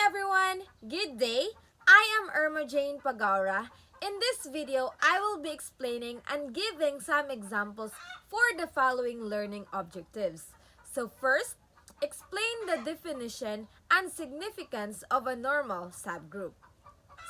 everyone! Good day! I am Irma Jane Pagaura. In this video, I will be explaining and giving some examples for the following learning objectives. So first, explain the definition and significance of a normal subgroup.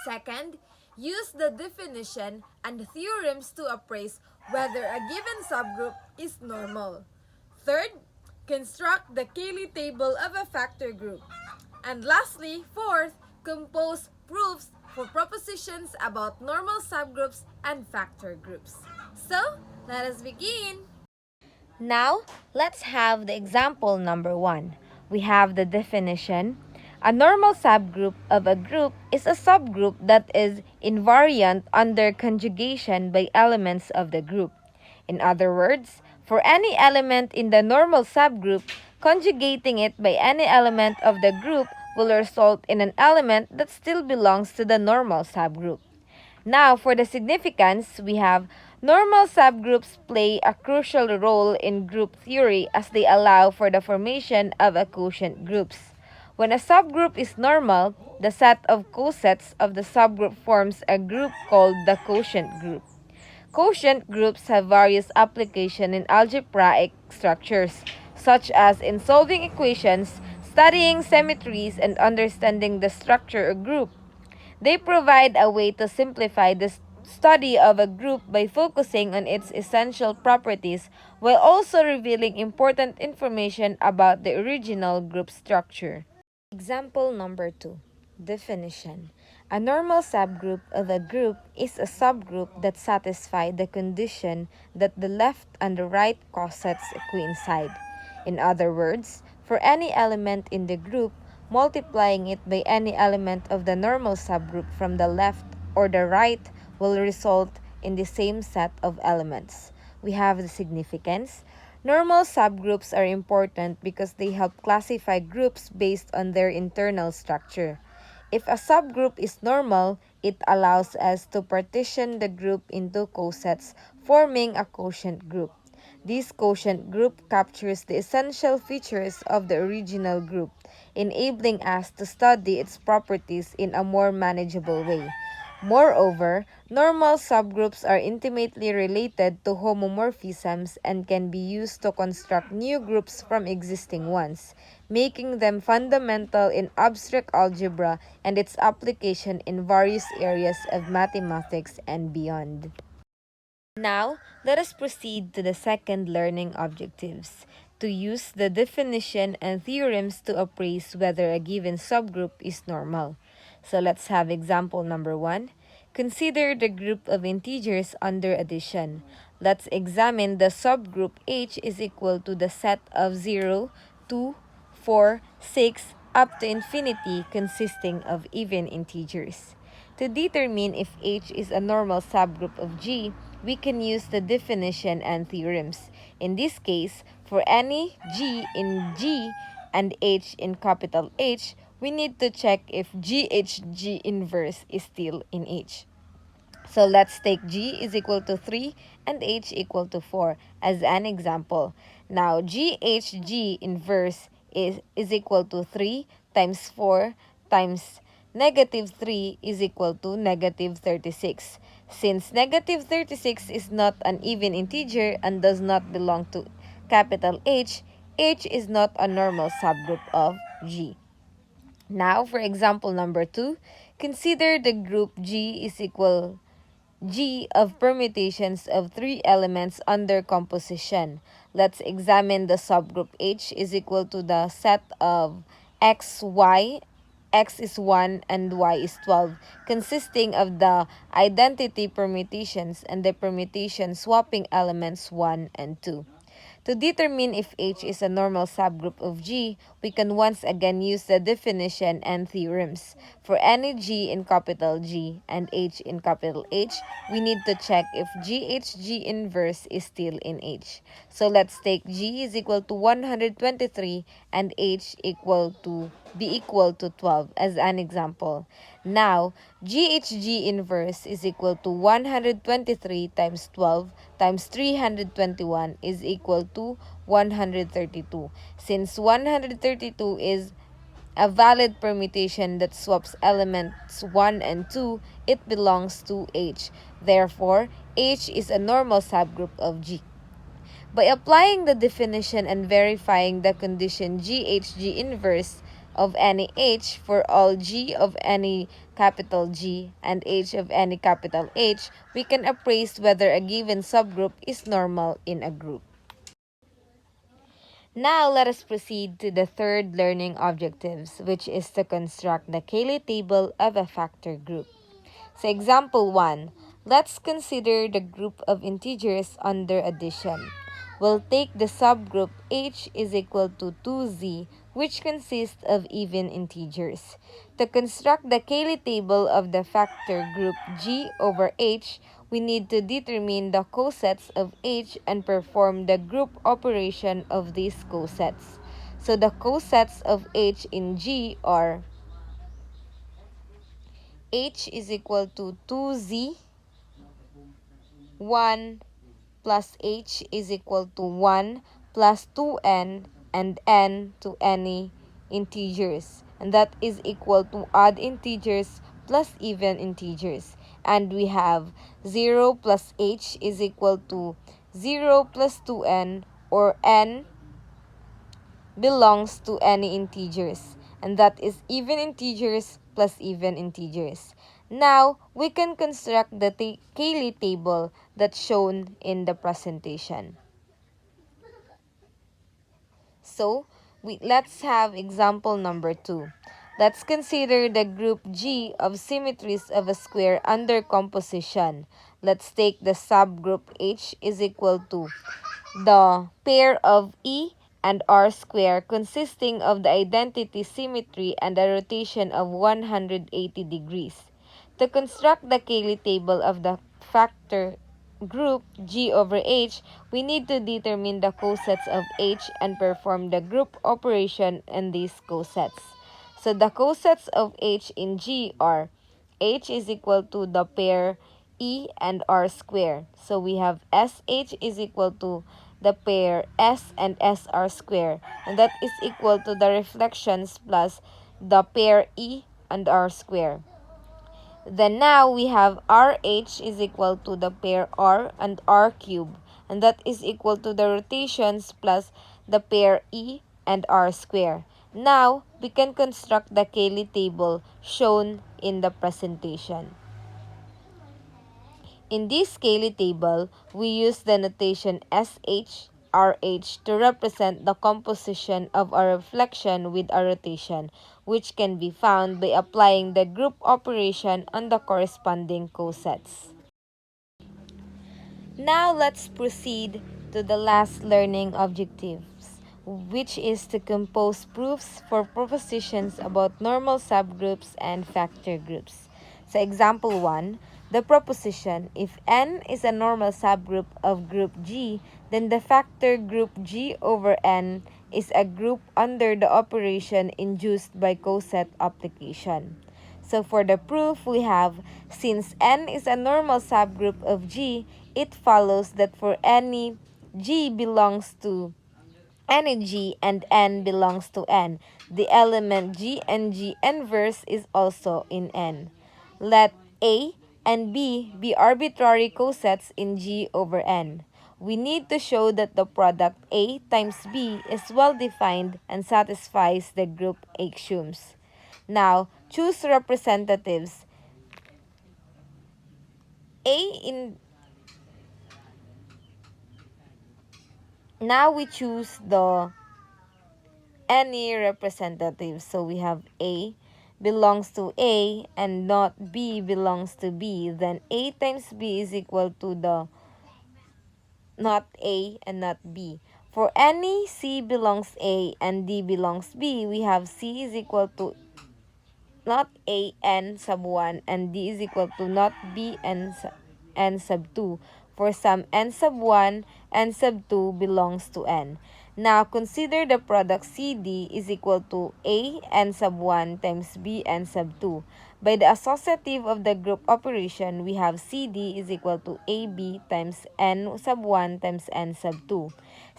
Second, use the definition and theorems to appraise whether a given subgroup is normal. Third, construct the Cayley table of a factor group. And lastly, fourth, compose proofs for propositions about normal subgroups and factor groups. So, let us begin! Now, let's have the example number 1. We have the definition. A normal subgroup of a group is a subgroup that is invariant under conjugation by elements of the group. In other words, for any element in the normal subgroup, conjugating it by any element of the group will result in an element that still belongs to the normal subgroup. Now, for the significance, we have normal subgroups play a crucial role in group theory as they allow for the formation of a quotient groups. When a subgroup is normal, the set of cosets of the subgroup forms a group called the quotient group. Quotient groups have various applications in algebraic structures, such as in solving equations, studying symmetries, and understanding the structure of group. They provide a way to simplify the study of a group by focusing on its essential properties while also revealing important information about the original group structure. Example number 2. Definition. A normal subgroup of a group is a subgroup that satisfies the condition that the left and the right cosets coincide. In other words, for any element in the group, multiplying it by any element of the normal subgroup from the left or the right will result in the same set of elements. We have the significance. Normal subgroups are important because they help classify groups based on their internal structure. If a subgroup is normal, it allows us to partition the group into cosets, forming a quotient group. This quotient group captures the essential features of the original group, enabling us to study its properties in a more manageable way. Moreover, normal subgroups are intimately related to homomorphisms and can be used to construct new groups from existing ones, making them fundamental in abstract algebra and its application in various areas of mathematics and beyond. Now, let us proceed to the second learning objectives, to use the definition and theorems to appraise whether a given subgroup is normal. So let's have example number 1. Consider the group of integers under addition. Let's examine the subgroup H is equal to the set of 0, 2, 4, 6, up to infinity consisting of even integers. To determine if H is a normal subgroup of G, we can use the definition and theorems. In this case, for any G in G and H in capital H, we need to check if GHG inverse is still in H. So let's take G is equal to 3 and H equal to 4 as an example. Now, GHG inverse is equal to 3 times 4 times negative 3 is equal to negative 36. Since negative 36 is not an even integer and does not belong to capital H, H is not a normal subgroup of G. Now, for example number 2, consider the group G is equal G of permutations of 3 elements under composition. Let's examine the subgroup H is equal to the set of X, Y, X is 1 and Y is 12, consisting of the identity permutations and the permutation swapping elements 1 and 2. To determine if H is a normal subgroup of G, we can once again use the definition and theorems. For any G in capital G and H in capital H, we need to check if GHG inverse is still in H. So let's take G is equal to 123 and H equal to 12 as an example. Now, GHG inverse is equal to 123 times 12 times 321 is equal to 132. Since 132 is a valid permutation that swaps elements 1 and 2, it belongs to H. Therefore, H is a normal subgroup of G. By applying the definition and verifying the condition GHG inverse of any H for all G of any capital G and H of any capital H, we can appraise whether a given subgroup is normal in a group. Now, let us proceed to the third learning objectives, which is to construct the Cayley table of a factor group. So, example 1, let's consider the group of integers under addition. We'll take the subgroup H is equal to 2z, which consists of even integers. To construct the Cayley table of the factor group G over H, we need to determine the cosets of H and perform the group operation of these cosets. So the cosets of H in G are H is equal to 2z, 1 plus H is equal to 1 plus 2n and n to any integers. And that is equal to odd integers plus even integers. And we have 0 plus H is equal to 0 plus 2n, or n belongs to any integers, and that is even integers plus even integers. Now, we can construct the Cayley table that's shown in the presentation. So, let's have example number 2. Let's consider the group G of symmetries of a square under composition. Let's take the subgroup H is equal to the pair of E and R square consisting of the identity symmetry and a rotation of 180 degrees. To construct the Cayley table of the factor group G over H, we need to determine the cosets of H and perform the group operation in these cosets. So the cosets of H in G are H is equal to the pair E and R square. So we have SH is equal to the pair S and SR square, and that is equal to the reflections plus the pair E and R square. Then now we have RH is equal to the pair R and R cube, and that is equal to the rotations plus the pair E and R square. Now, we can construct the Cayley table shown in the presentation. In this Cayley table, we use the notation SH, RH to represent the composition of a reflection with a rotation, which can be found by applying the group operation on the corresponding cosets. Now let's proceed to the last learning objectives, which is to compose proofs for propositions about normal subgroups and factor groups. So example 1, the proposition, if n is a normal subgroup of group G, then the factor group G over n is a group under the operation induced by coset application. So for the proof, we have, since n is a normal subgroup of G, it follows that for any G belongs to any G and n belongs to n, the element G and G inverse is also in n. Let A and B be arbitrary cosets in G over n. We need to show that the product A times B is well defined and satisfies the group axioms. Now, choose representatives. A in Now we choose the any representative. So we have A belongs to A and not B belongs to B. Then A times B is equal to the not A and not B. For any C belongs A and D belongs B, we have C is equal to not A n sub 1 and D is equal to not B n sub 2. For some n sub 1, n sub 2 belongs to n. Now, consider the product CD is equal to A n sub 1 times B n sub 2. By the associative of the group operation, we have CD is equal to AB times n sub 1 times n sub 2.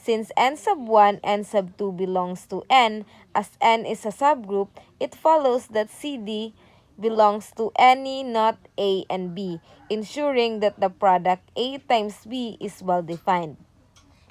Since n sub 1 and sub 2 belongs to n, as n is a subgroup, it follows that CD belongs to any not A and B, ensuring that the product A times B is well defined.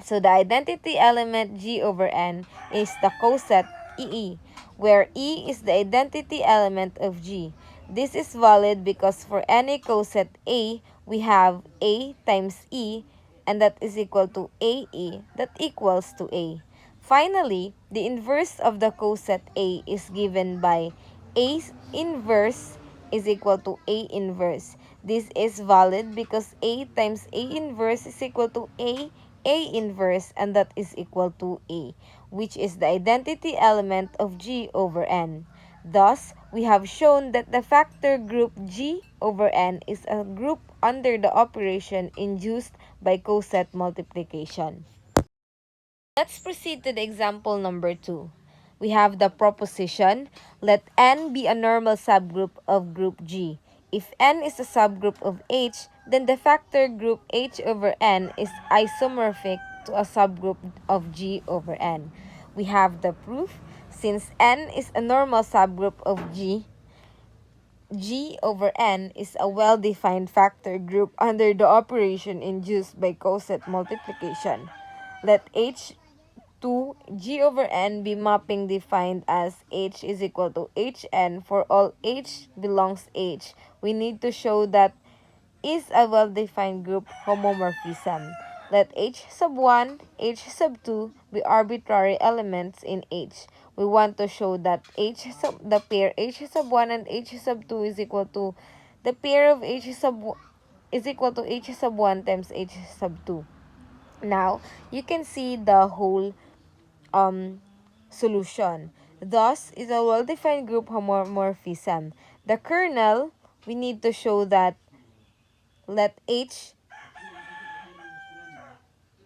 So the identity element G over N is the coset EE, where E is the identity element of G. This is valid because for any coset A, we have A times E, and that is equal to AE, that equals to A. Finally, the inverse of the coset A is given by A inverse is equal to A inverse. This is valid because A times A inverse is equal to A inverse, and that is equal to A, which is the identity element of G over N. Thus, we have shown that the factor group G over N is a group under the operation induced by coset multiplication. Let's proceed to the example number 2. We have the proposition, let N be a normal subgroup of group G. If N is a subgroup of H, then the factor group H over N is isomorphic to a subgroup of G over N. We have the proof. Since N is a normal subgroup of G, G over N is a well-defined factor group under the operation induced by coset multiplication. Let H 2 G over N be mapping defined as H is equal to Hn for all H belongs H. We need to show that is a well-defined group homomorphism. Let H sub 1, H sub 2 be arbitrary elements in H. We want to show that the pair H sub 1 and H sub 2 is equal to the pair of H sub is equal to H sub 1 times H sub 2. Now, you can see the whole solution. Thus, is a well-defined group homomorphism. The kernel, we need to show that let H,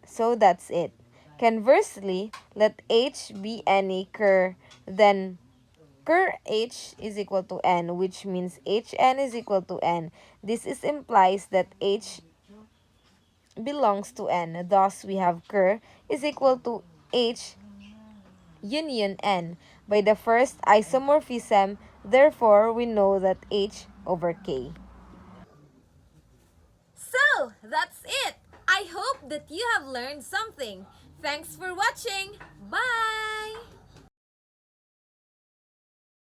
so that's it. Conversely, let H be any ker, then ker H is equal to N, which means Hn is equal to N. This implies that H belongs to N. Thus, we have ker is equal to H union N by the first isomorphism. Therefore, we know that H over K. So, that's it! I hope that you have learned something. Thanks for watching! Bye!